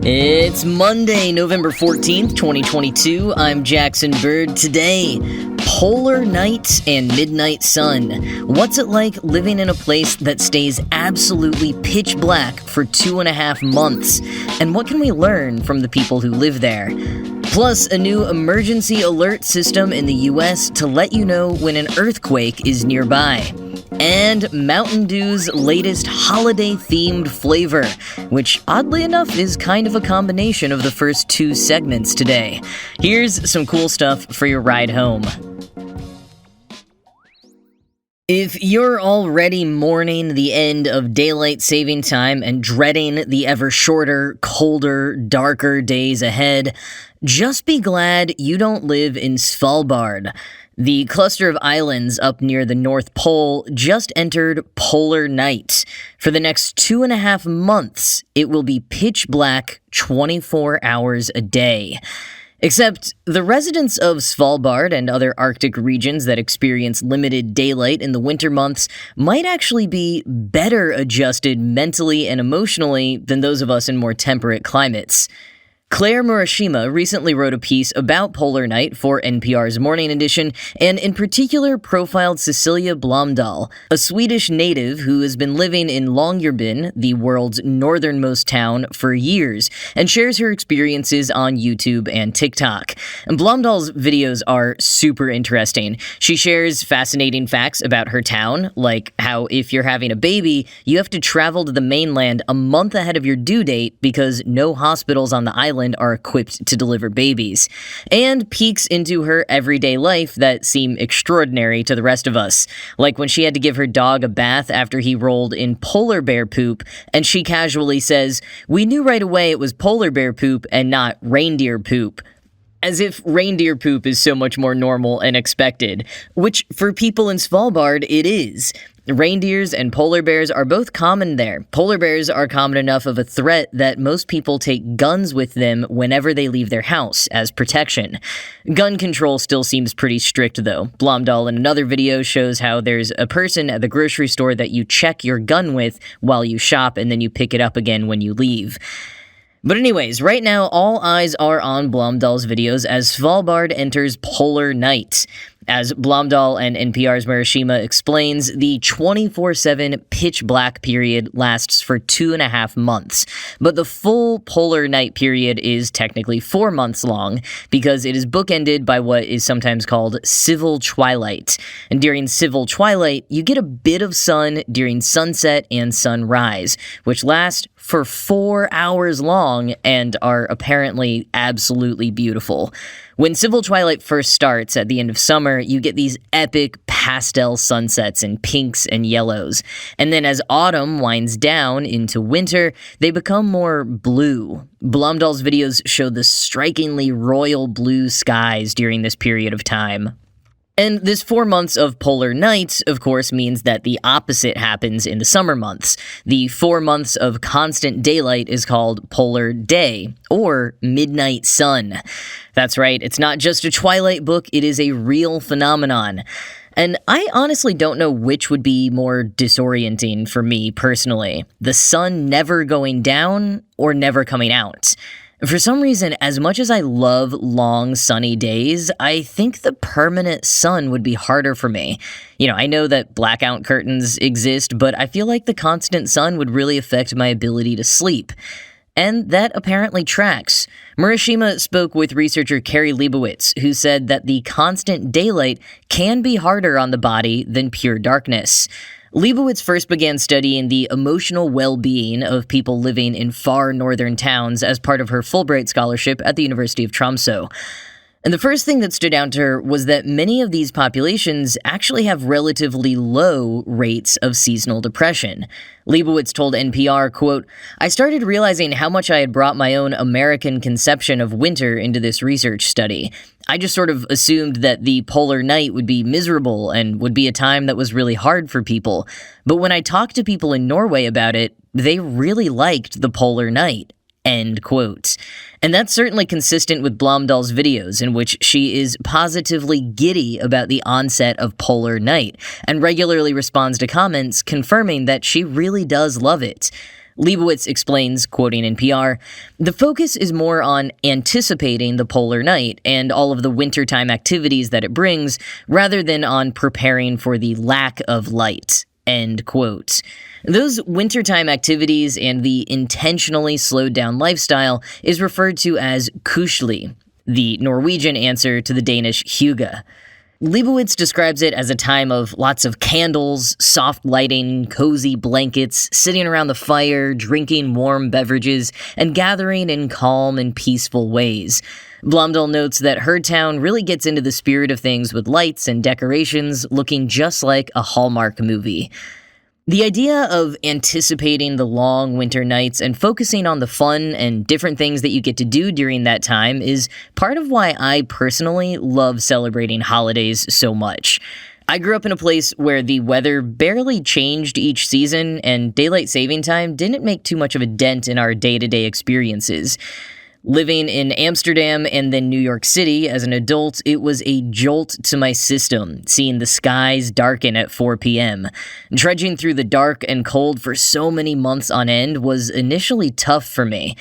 It's Monday, November 14th, 2022. I'm Jackson Bird. Today, polar night and midnight sun. What's it like living in a place that stays absolutely pitch black for 2.5 months? And what can we learn from the people who live there? Plus, a new emergency alert system in the US to let you know when an earthquake is nearby. And Mountain Dew's latest holiday-themed flavor, which oddly enough is kind of a combination of the first two segments today. Here's some cool stuff for your ride home. If you're already mourning the end of daylight saving time and dreading the ever shorter, colder, darker days ahead, just be glad you don't live in Svalbard. The cluster of islands up near the North Pole just entered polar night. For the next 2.5 months, it will be pitch black 24 hours a day. Except the residents of Svalbard and other Arctic regions that experience limited daylight in the winter months might actually be better adjusted mentally and emotionally than those of us in more temperate climates. Claire Murashima recently wrote a piece about polar night for NPR's Morning Edition, and in particular profiled Cecilia Blomdahl, a Swedish native who has been living in Longyearbyen, the world's northernmost town, for years, and shares her experiences on YouTube and TikTok. And Blomdahl's videos are super interesting. She shares fascinating facts about her town, like how if you're having a baby, you have to travel to the mainland a month ahead of your due date because no hospitals on the island are equipped to deliver babies, and peeks into her everyday life that seem extraordinary to the rest of us, like when she had to give her dog a bath after he rolled in polar bear poop, and she casually says, "We knew right away it was polar bear poop and not reindeer poop." As if reindeer poop is so much more normal and expected, which for people in Svalbard it is. Reindeers and polar bears are both common there. Polar bears are common enough of a threat that most people take guns with them whenever they leave their house as protection. Gun control still seems pretty strict though. Blomdahl in another video shows how there's a person at the grocery store that you check your gun with while you shop and then you pick it up again when you leave. But anyways, right now all eyes are on Blomdahl's videos as Svalbard enters polar night. As Blomdahl and NPR's Murashima explains, the 24/7 pitch black period lasts for 2.5 months, but the full polar night period is technically 4 months long because it is bookended by what is sometimes called civil twilight. And during civil twilight, you get a bit of sun during sunset and sunrise, which last for 4 hours long and are apparently absolutely beautiful. When civil twilight first starts at the end of summer, you get these epic pastel sunsets in pinks and yellows. And then as autumn winds down into winter, they become more blue. Blomdahl's videos show the strikingly royal blue skies during this period of time. And this 4 months of polar night, of course, means that the opposite happens in the summer months. The 4 months of constant daylight is called polar day, or midnight sun. That's right, it's not just a Twilight book, it is a real phenomenon. And I honestly don't know which would be more disorienting for me personally, the sun never going down or never coming out. For some reason, as much as I love long, sunny days, I think the permanent sun would be harder for me. I know that blackout curtains exist, but I feel like the constant sun would really affect my ability to sleep. And that apparently tracks. Murashima spoke with researcher Carrie Leibowitz, who said that the constant daylight can be harder on the body than pure darkness. Leibowitz first began studying the emotional well-being of people living in far northern towns as part of her Fulbright scholarship at the University of Tromsø. And the first thing that stood out to her was that many of these populations actually have relatively low rates of seasonal depression. Leibowitz told NPR, quote, "I started realizing how much I had brought my own American conception of winter into this research study. I just sort of assumed that the polar night would be miserable and would be a time that was really hard for people. But when I talked to people in Norway about it, they really liked the polar night." End quote. And that's certainly consistent with Blomdahl's videos, in which she is positively giddy about the onset of polar night, and regularly responds to comments confirming that she really does love it. Leibowitz explains, quoting NPR, "The focus is more on anticipating the polar night and all of the wintertime activities that it brings, rather than on preparing for the lack of light." End quote. Those wintertime activities and the intentionally slowed down lifestyle is referred to as kusli, the Norwegian answer to the Danish hygge. Leibowitz describes it as a time of lots of candles, soft lighting, cozy blankets, sitting around the fire, drinking warm beverages, and gathering in calm and peaceful ways. Blomdahl notes that her town really gets into the spirit of things with lights and decorations looking just like a Hallmark movie. The idea of anticipating the long winter nights and focusing on the fun and different things that you get to do during that time is part of why I personally love celebrating holidays so much. I grew up in a place where the weather barely changed each season, and daylight saving time didn't make too much of a dent in our day-to-day experiences. Living in Amsterdam and then New York City as an adult, it was a jolt to my system, seeing the skies darken at 4 p.m. Trudging through the dark and cold for so many months on end was initially tough for me.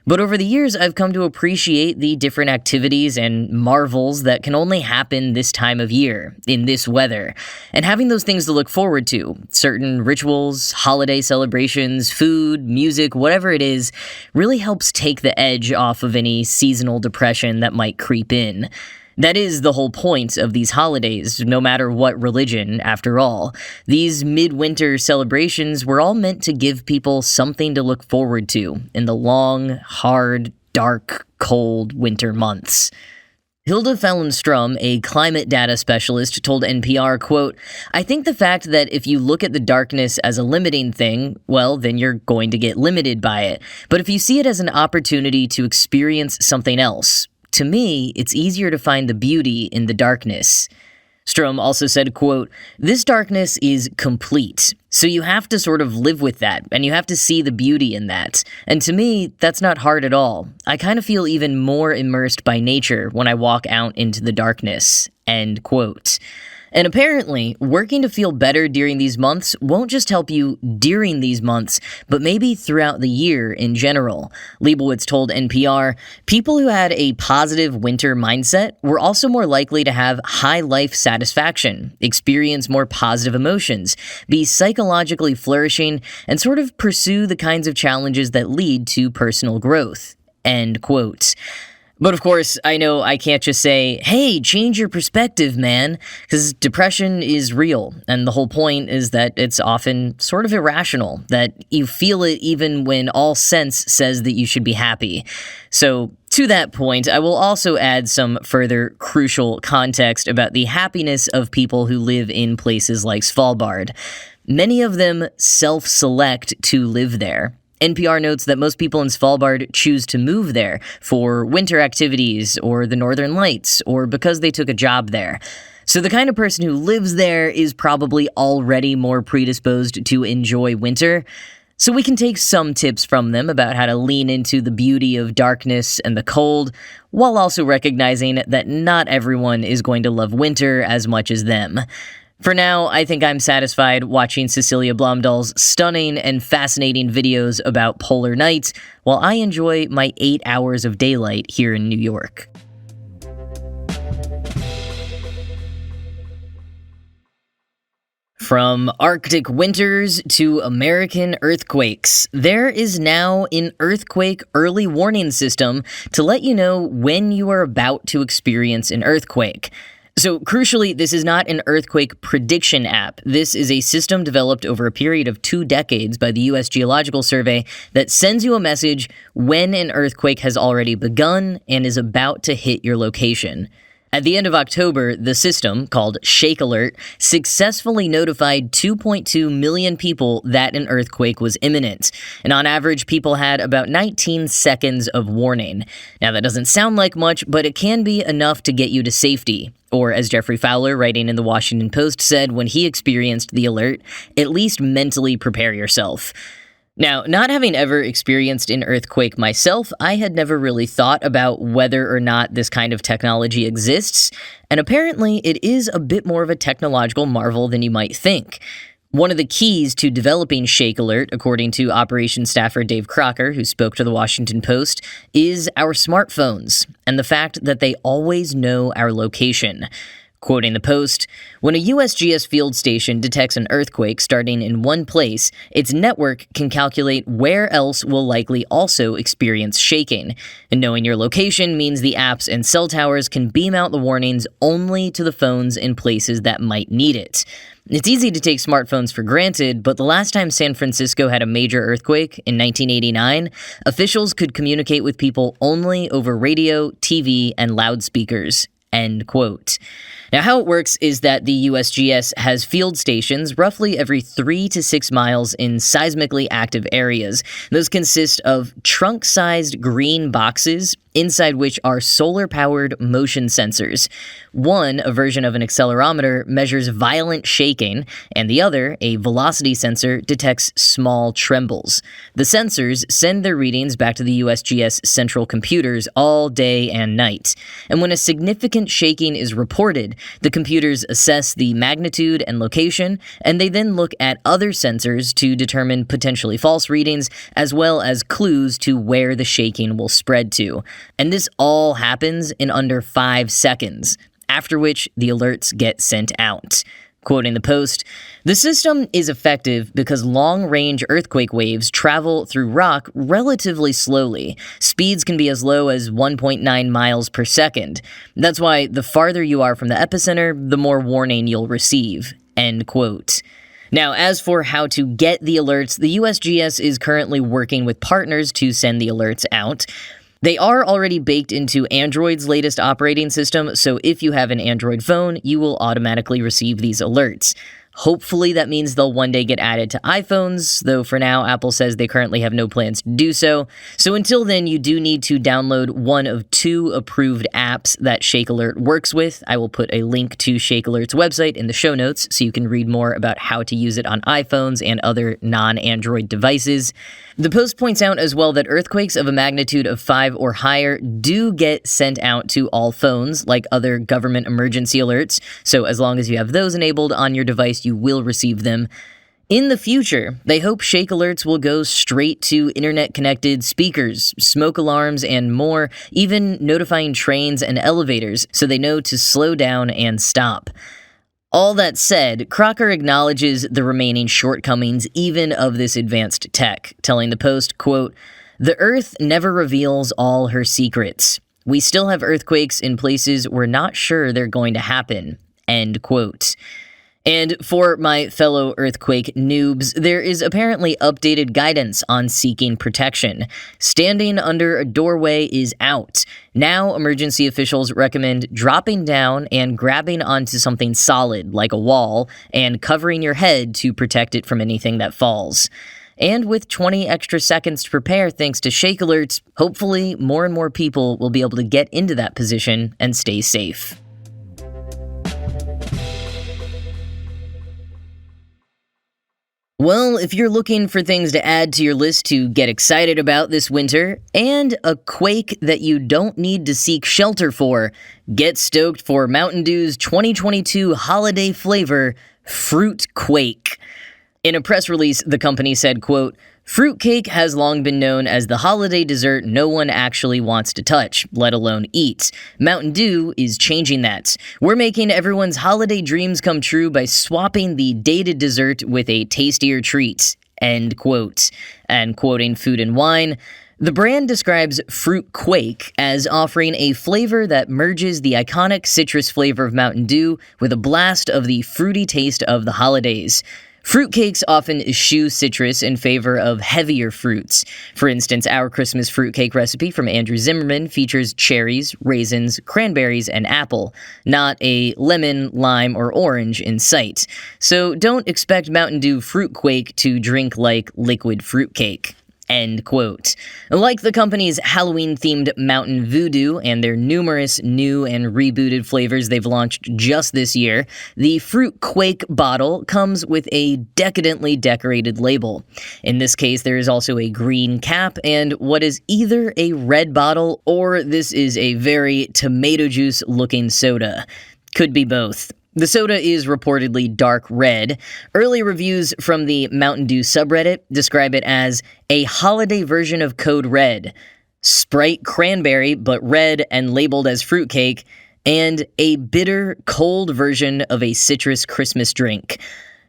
But over the years, I've come to appreciate the different activities and marvels that can only happen this time of year, in this weather. And having those things to look forward to, certain rituals, holiday celebrations, food, music, whatever it is, really helps take the edge off of any seasonal depression that might creep in. That is the whole point of these holidays, no matter what religion, after all. These midwinter celebrations were all meant to give people something to look forward to in the long, hard, dark, cold winter months. Hilda Fallenstrom, a climate data specialist, told NPR, quote, "I think the fact that if you look at the darkness as a limiting thing, well, then you're going to get limited by it. But if you see it as an opportunity to experience something else, to me, it's easier to find the beauty in the darkness." Strom also said, quote, "This darkness is complete, so you have to sort of live with that, and you have to see the beauty in that. And to me, that's not hard at all. I kind of feel even more immersed by nature when I walk out into the darkness." End quote. And apparently, working to feel better during these months won't just help you during these months, but maybe throughout the year in general. Leibowitz told NPR, "People who had a positive winter mindset were also more likely to have high life satisfaction, experience more positive emotions, be psychologically flourishing, and sort of pursue the kinds of challenges that lead to personal growth." End quote. But of course, I know I can't just say, "Hey, change your perspective, man," because depression is real, and the whole point is that it's often sort of irrational, that you feel it even when all sense says that you should be happy. So, to that point, I will also add some further crucial context about the happiness of people who live in places like Svalbard. Many of them self-select to live there. NPR notes that most people in Svalbard choose to move there for winter activities or the Northern Lights or because they took a job there. So the kind of person who lives there is probably already more predisposed to enjoy winter. So we can take some tips from them about how to lean into the beauty of darkness and the cold, while also recognizing that not everyone is going to love winter as much as them. For now, I think I'm satisfied watching Cecilia Blomdahl's stunning and fascinating videos about polar nights while I enjoy my 8 hours of daylight here in New York. From Arctic winters to American earthquakes, there is now an earthquake early warning system to let you know when you are about to experience an earthquake. So, crucially, this is not an earthquake prediction app. This is a system developed over a period of 2 decades by the U.S. Geological Survey that sends you a message when an earthquake has already begun and is about to hit your location. At the end of October, the system, called Shake Alert, successfully notified 2.2 million people that an earthquake was imminent. And on average, people had about 19 seconds of warning. Now, that doesn't sound like much, but it can be enough to get you to safety. Or, as Jeffrey Fowler, writing in the Washington Post, said when he experienced the alert, at least mentally prepare yourself. Now, not having ever experienced an earthquake myself, I had never really thought about whether or not this kind of technology exists, and apparently it is a bit more of a technological marvel than you might think. One of the keys to developing Shake Alert, according to operations staffer Dave Crocker, who spoke to the Washington Post, is our smartphones and the fact that they always know our location. Quoting the Post, when a USGS field station detects an earthquake starting in one place, its network can calculate where else will likely also experience shaking. And knowing your location means the apps and cell towers can beam out the warnings only to the phones in places that might need it. It's easy to take smartphones for granted, but the last time San Francisco had a major earthquake, in 1989, officials could communicate with people only over radio, TV, and loudspeakers. End quote. Now, how it works is that the USGS has field stations roughly every 3 to 6 miles in seismically active areas. Those consist of trunk-sized green boxes inside which are solar-powered motion sensors. One, a version of an accelerometer, measures violent shaking, and the other, a velocity sensor, detects small trembles. The sensors send their readings back to the USGS central computers all day and night. And when a significant shaking is reported, the computers assess the magnitude and location, and they then look at other sensors to determine potentially false readings, as well as clues to where the shaking will spread to. And this all happens in under 5 seconds, after which the alerts get sent out. Quoting the Post, the system is effective because long-range earthquake waves travel through rock relatively slowly. Speeds can be as low as 1.9 miles per second. That's why the farther you are from the epicenter, the more warning you'll receive. End quote. Now, as for how to get the alerts, the USGS is currently working with partners to send the alerts out. They are already baked into Android's latest operating system, so if you have an Android phone, you will automatically receive these alerts. Hopefully that means they'll one day get added to iPhones, though for now Apple says they currently have no plans to do so. So until then, you do need to download one of 2 approved apps that Shake Alert works with. I will put a link to Shake Alert's website in the show notes so you can read more about how to use it on iPhones and other non-Android devices. The Post points out as well that earthquakes of a magnitude of 5 or higher do get sent out to all phones, like other government emergency alerts, so as long as you have those enabled on your device, you will receive them. In the future, they hope Shake Alerts will go straight to internet-connected speakers, smoke alarms, and more, even notifying trains and elevators so they know to slow down and stop. All that said, Crocker acknowledges the remaining shortcomings even of this advanced tech, telling the Post, quote, "The Earth never reveals all her secrets. We still have earthquakes in places we're not sure they're going to happen." End quote. And for my fellow earthquake noobs, there is apparently updated guidance on seeking protection. Standing under a doorway is out. Now, emergency officials recommend dropping down and grabbing onto something solid, like a wall, and covering your head to protect it from anything that falls. And with 20 extra seconds to prepare thanks to Shake Alerts, hopefully more and more people will be able to get into that position and stay safe. Well, if you're looking for things to add to your list to get excited about this winter, and a quake that you don't need to seek shelter for, get stoked for Mountain Dew's 2022 holiday flavor, Fruit Quake. In a press release, the company said, quote, "Fruitcake has long been known as the holiday dessert no one actually wants to touch, let alone eat. Mountain Dew is changing that. We're making everyone's holiday dreams come true by swapping the dated dessert with a tastier treat." End quote. And quoting Food and Wine, the brand describes Fruit Quake as offering a flavor that merges the iconic citrus flavor of Mountain Dew with a blast of the fruity taste of the holidays. Fruitcakes often eschew citrus in favor of heavier fruits. For instance, our Christmas fruitcake recipe from Andrew Zimmerman features cherries, raisins, cranberries, and apple, not a lemon, lime, or orange in sight. So don't expect Mountain Dew Fruitquake to drink like liquid fruitcake. End quote. Like the company's Halloween-themed Mountain Voodoo and their numerous new and rebooted flavors they've launched just this year, the Fruit Quake bottle comes with a decadently decorated label. In this case, there is also a green cap and what is either a red bottle or this is a very tomato juice-looking soda. Could be both. The soda is reportedly dark red. Early reviews from the Mountain Dew subreddit describe it as a holiday version of Code Red, Sprite cranberry but red and labeled as fruitcake, and a bitter, cold version of a citrus Christmas drink.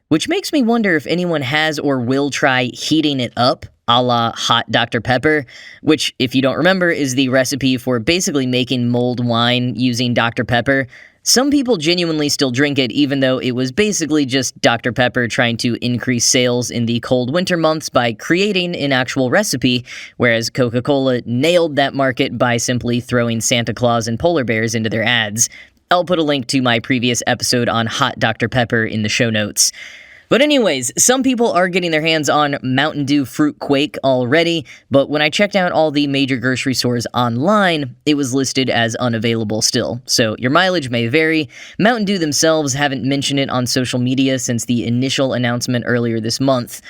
Which makes me wonder if anyone has or will try heating it up, a la hot Dr. Pepper, which, if you don't remember, is the recipe for basically making mulled wine using Dr. Pepper. Some people genuinely still drink it, even though it was basically just Dr. Pepper trying to increase sales in the cold winter months by creating an actual recipe, whereas Coca-Cola nailed that market by simply throwing Santa Claus and polar bears into their ads. I'll put a link to my previous episode on hot Dr. Pepper in the show notes. But anyways, some people are getting their hands on Mountain Dew Fruit Quake already, but when I checked out all the major grocery stores online, it was listed as unavailable still. So your mileage may vary. Mountain Dew themselves haven't mentioned it on social media since the initial announcement earlier this month.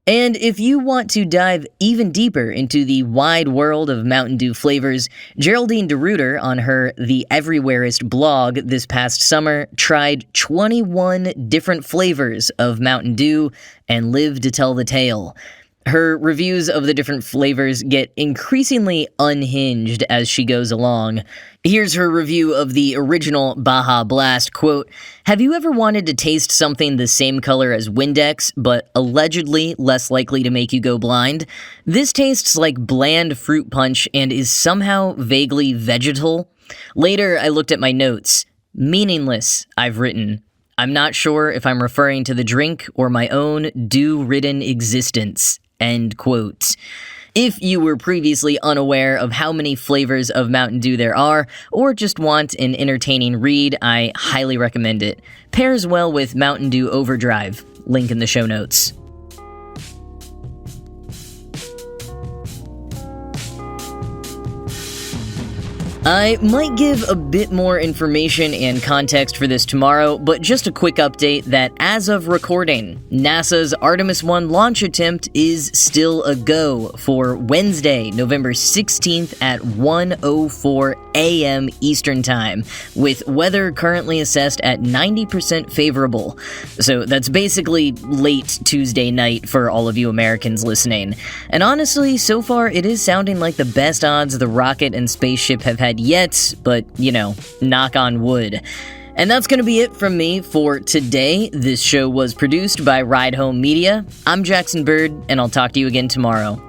And if you want to dive even deeper into the wide world of Mountain Dew flavors, Geraldine DeRuiter on her The Everywhereist blog this past summer tried 21 different flavors of Mountain Dew and lived to tell the tale. Her reviews of the different flavors get increasingly unhinged as she goes along. Here's her review of the original Baja Blast, quote, "Have you ever wanted to taste something the same color as Windex, but allegedly less likely to make you go blind? This tastes like bland fruit punch and is somehow vaguely vegetal." Later, I looked at my notes. "Meaningless," I've written. "I'm not sure if I'm referring to the drink or my own dew-ridden existence." End quote. If you were previously unaware of how many flavors of Mountain Dew there are, or just want an entertaining read, I highly recommend it. Pairs well with Mountain Dew Overdrive. Link in the show notes. I might give a bit more information and context for this tomorrow, but just a quick update that as of recording, NASA's Artemis 1 launch attempt is still a go for Wednesday, November 16th at 1:04 a.m. Eastern Time, with weather currently assessed at 90% favorable. So that's basically late Tuesday night for all of you Americans listening. And honestly, so far it is sounding like the best odds the rocket and spaceship have had yet, but, knock on wood. And that's going to be it from me for today. This show was produced by Ride Home Media. I'm Jackson Bird, and I'll talk to you again tomorrow.